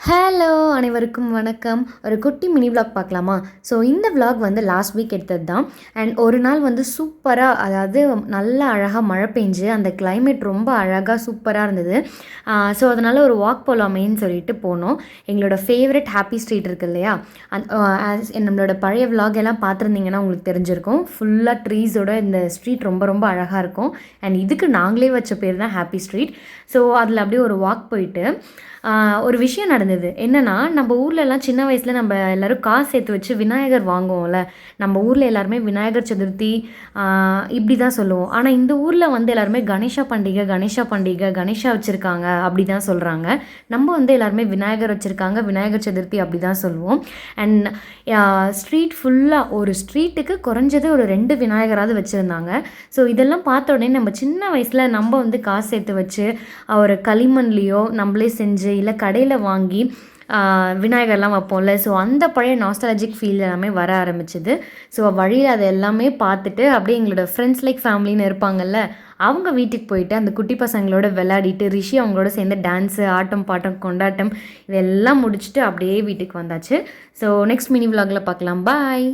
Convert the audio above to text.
Hello அனைவருக்கும் வணக்கம். ஒரு குட்டி மினி விளாக் பார்க்கலாமா? ஸோ இந்த விளாக் வந்து லாஸ்ட் வீக் எடுத்தது தான். அண்ட் ஒரு நாள் வந்து சூப்பராக, அதாவது நல்லா அழகாக மழை பெஞ்சு அந்த கிளைமேட் ரொம்ப அழகாக சூப்பராக இருந்தது. ஸோ அதனால் ஒரு வாக் போகலாமேன்னு சொல்லிட்டு போனோம். எங்களோட ஃபேவரட் ஹாப்பி ஸ்ட்ரீட் இருக்குது இல்லையா, நம்மளோட பழைய விளாக் எல்லாம் பார்த்துருந்தீங்கன்னா உங்களுக்கு தெரிஞ்சிருக்கும். ஃபுல்லாக ட்ரீஸோட இந்த ஸ்ட்ரீட் ரொம்ப ரொம்ப அழகாக இருக்கும். அண்ட் இதுக்கு நாங்களே வச்ச பேர் தான் ஹாப்பி ஸ்ட்ரீட். ஸோ அதில் அப்படியே ஒரு வாக் போயிட்டு ஒரு விஷயம் நடந்தது. என்னென்னா, நம்ம ஊர்லலாம் சின்ன வயசில் நம்ம எல்லோரும் காசு சேர்த்து வச்சு விநாயகர் வாங்குவோம்ல. நம்ம ஊரில் எல்லாருமே விநாயகர் சதுர்த்தி இப்படி தான் சொல்லுவோம். ஆனால் இந்த ஊரில் வந்து எல்லாருமே கணேஷா பண்டிகை கணேஷா வச்சுருக்காங்க அப்படி தான் சொல்கிறாங்க. நம்ம வந்து எல்லாருமே விநாயகர் வச்சுருக்காங்க, விநாயகர் சதுர்த்தி அப்படி தான் சொல்லுவோம். அண்ட் ஸ்ட்ரீட் ஃபுல்லாக, ஒரு ஸ்ட்ரீட்டுக்கு குறைஞ்சது ஒரு 2 விநாயகராவது வச்சுருந்தாங்க. ஸோ இதெல்லாம் பார்த்த உடனே நம்ம சின்ன வயசில் நம்ம வந்து காசு சேர்த்து வச்சு ஒரு களிமண்லேயோ நம்மளே செஞ்சு இல்லை கடையில் வாங்கி விநாயகர்லாம் வைப்போம்ல. ஸோ அந்த பழைய நாஸ்டாலஜிக் ஃபீல் எல்லாமே வர ஆரம்பிச்சிது. ஸோ வழியில் அதை எல்லாமே பார்த்துட்டு அப்படியே எங்களோட ஃப்ரெண்ட்ஸ் லைக் ஃபேமிலின்னு இருப்பாங்கல்ல, அவங்க வீட்டுக்கு போயிட்டு அந்த குட்டி பசங்களோட விளையாடிட்டு ரிஷி அவங்களோட சேர்ந்து டான்ஸு, ஆட்டம் பாட்டம் கொண்டாட்டம் இதெல்லாம் முடிச்சுட்டு அப்படியே வீட்டுக்கு வந்தாச்சு. ஸோ நெக்ஸ்ட் மினி விலாகில் பார்க்கலாம். பாய்.